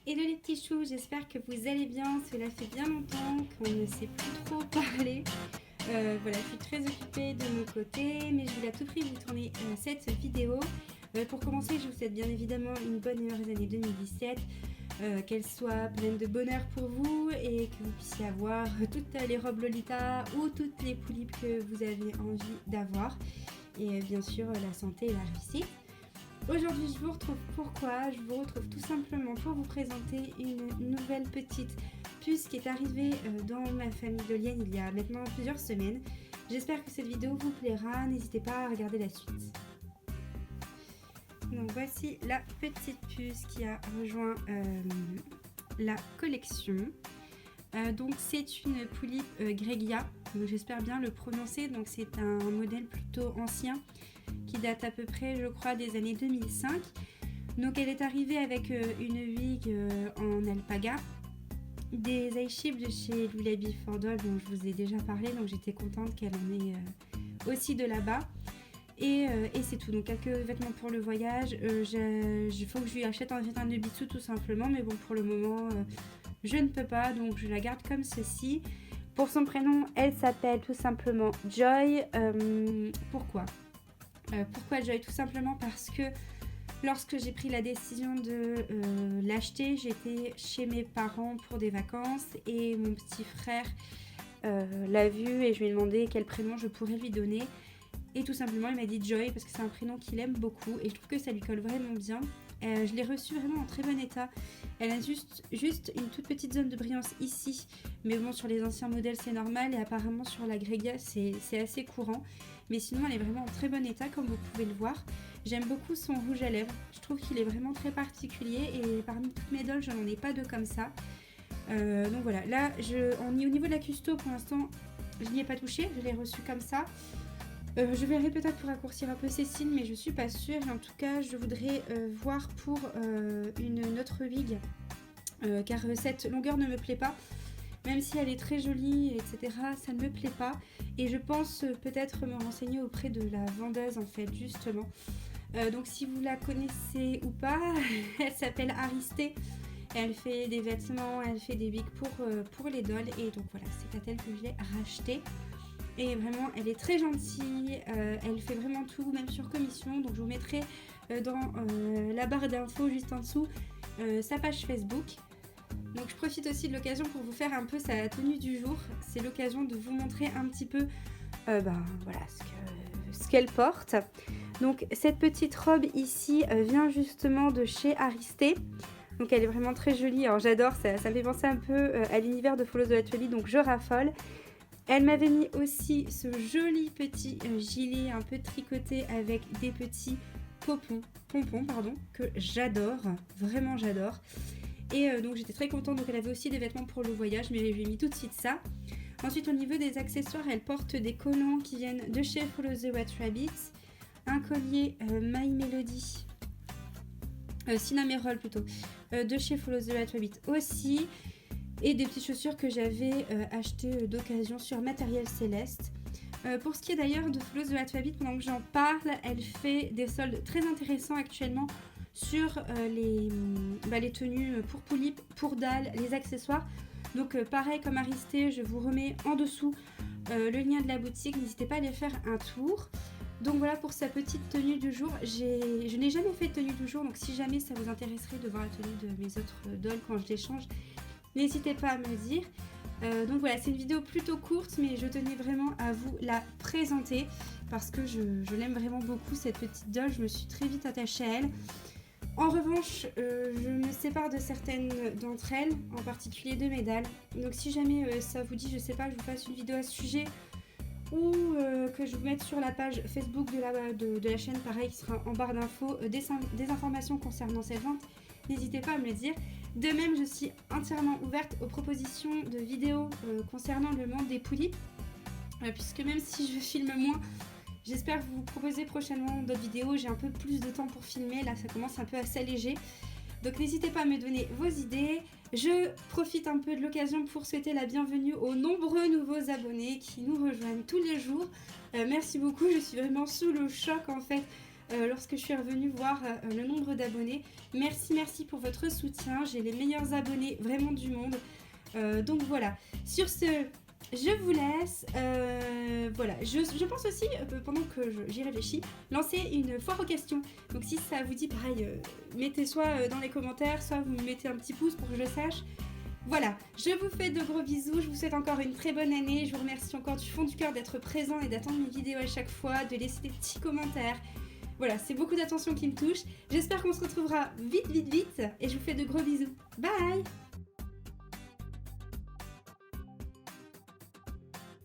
Hello les petits choux, j'espère que vous allez bien. Cela fait bien longtemps qu'on ne s'est plus trop parlé. Voilà, je suis très occupée de mon côté, mais je voulais à tout prix vous tourner cette vidéo. Pour commencer, je vous souhaite bien évidemment une bonne et heureuse année 2017. Qu'elle soit pleine de bonheur pour vous et que vous puissiez avoir toutes les robes Lolita ou toutes les poulipes que vous avez envie d'avoir. Et bien sûr, la santé et la réussite. Aujourd'hui, je vous retrouve pourquoi? Je vous retrouve tout simplement pour vous présenter une nouvelle petite puce qui est arrivée dans ma famille de liens il y a maintenant plusieurs semaines. J'espère que cette vidéo vous plaira, n'hésitez pas à regarder la suite. Donc voici la petite puce qui a rejoint la collection. Donc c'est une poulipe Gregia, j'espère bien le prononcer, donc c'est un modèle plutôt ancien qui date à peu près je crois des années 2005. Donc elle est arrivée avec une wig en alpaga, des eye chips de chez Lullaby for Doll dont je vous ai déjà parlé, donc j'étais contente qu'elle en ait aussi de là-bas. Et c'est tout, donc quelques vêtements pour le voyage. Il faut que je lui achète un Nobitsu tout simplement, mais bon pour le moment je ne peux pas, donc je la garde comme ceci. Pour son prénom, elle s'appelle tout simplement Joy. Pourquoi Joy? Tout simplement parce que lorsque j'ai pris la décision de l'acheter, j'étais chez mes parents pour des vacances et mon petit frère l'a vue et je lui ai demandé quel prénom je pourrais lui donner. Et tout simplement, il m'a dit Joy parce que c'est un prénom qu'il aime beaucoup et je trouve que ça lui colle vraiment bien. Je l'ai reçue vraiment en très bon état. Elle a juste une toute petite zone de brillance ici. Mais bon, sur les anciens modèles, c'est normal. Et apparemment, sur la Gregia, c'est assez courant. Mais sinon, elle est vraiment en très bon état, comme vous pouvez le voir. J'aime beaucoup son rouge à lèvres. Je trouve qu'il est vraiment très particulier. Et parmi toutes mes dolls, je n'en ai pas deux comme ça. Donc voilà. Là, au niveau de la custo, pour l'instant, je n'y ai pas touché. Je l'ai reçue comme ça. Je verrai peut-être pour raccourcir un peu ces signes, mais je suis pas sûre. Et en tout cas, je voudrais voir pour une autre wig, car cette longueur ne me plaît pas. Même si elle est très jolie, etc., ça ne me plaît pas. Et je pense peut-être me renseigner auprès de la vendeuse, en fait, justement. Donc si vous la connaissez ou pas, elle s'appelle Aristée. Elle fait des vêtements, elle fait des wigs pour les dolls. Et donc voilà, c'est à elle que je l'ai racheté. Et vraiment, elle est très gentille, elle fait vraiment tout, même sur commission. Donc je vous mettrai dans la barre d'infos juste en dessous sa page Facebook. Donc je profite aussi de l'occasion pour vous faire un peu sa tenue du jour. C'est l'occasion de vous montrer un petit peu voilà, ce qu'elle porte. Donc cette petite robe ici vient justement de chez Aristée. Donc elle est vraiment très jolie. Alors j'adore, ça me fait penser un peu à l'univers de Follow the Atelier, donc je raffole. Elle m'avait mis aussi ce joli petit gilet un peu tricoté avec des petits pompons que j'adore, vraiment j'adore. Et donc j'étais très contente, donc elle avait aussi des vêtements pour le voyage, mais je lui ai mis tout de suite ça. Ensuite au niveau des accessoires, elle porte des collants qui viennent de chez Follow the White Rabbit, un collier My Melody, Cinnamon plutôt, de chez Follow the White Rabbit aussi. Et des petites chaussures que j'avais achetées d'occasion sur Matériel Céleste. Pour ce qui est d'ailleurs de Follow the White Rabbit, pendant que j'en parle, elle fait des soldes très intéressants actuellement sur les tenues pour poulipes, pour dalles, les accessoires. Donc pareil comme Aristée, je vous remets en dessous le lien de la boutique, n'hésitez pas à aller faire un tour. Donc voilà pour sa petite tenue du jour. Je n'ai jamais fait de tenue du jour, donc si jamais ça vous intéresserait de voir la tenue de mes autres dolls quand je les change, n'hésitez pas à me le dire. Donc voilà, c'est une vidéo plutôt courte, mais je tenais vraiment à vous la présenter parce que je l'aime vraiment beaucoup cette petite doll. Je me suis très vite attachée à elle. En revanche, je me sépare de certaines d'entre elles, en particulier de mes dalles. Donc si jamais ça vous dit, je sais pas, que je vous fasse une vidéo à ce sujet ou que je vous mette sur la page Facebook de la chaîne, pareil, qui sera en barre d'infos, des informations concernant cette vente, n'hésitez pas à me le dire. De même, je suis entièrement ouverte aux propositions de vidéos concernant le monde des poulipes, puisque même si je filme moins, j'espère vous proposer prochainement d'autres vidéos. J'ai un peu plus de temps pour filmer, là ça commence un peu à s'alléger. Donc n'hésitez pas à me donner vos idées. Je profite un peu de l'occasion pour souhaiter la bienvenue aux nombreux nouveaux abonnés qui nous rejoignent tous les jours. Merci beaucoup, je suis vraiment sous le choc en fait lorsque je suis revenue voir le nombre d'abonnés. Merci pour votre soutien. J'ai les meilleurs abonnés vraiment du monde. Donc voilà. Sur ce, je vous laisse. Voilà. Je pense aussi, pendant que j'y réfléchis, lancer une foire aux questions. Donc si ça vous dit, pareil, mettez soit dans les commentaires, soit vous mettez un petit pouce pour que je sache. Voilà, je vous fais de gros bisous, je vous souhaite encore une très bonne année, je vous remercie encore du fond du cœur d'être présent et d'attendre mes vidéos à chaque fois, de laisser des petits commentaires. Voilà, c'est beaucoup d'attention qui me touche. J'espère qu'on se retrouvera vite et je vous fais de gros bisous. Bye!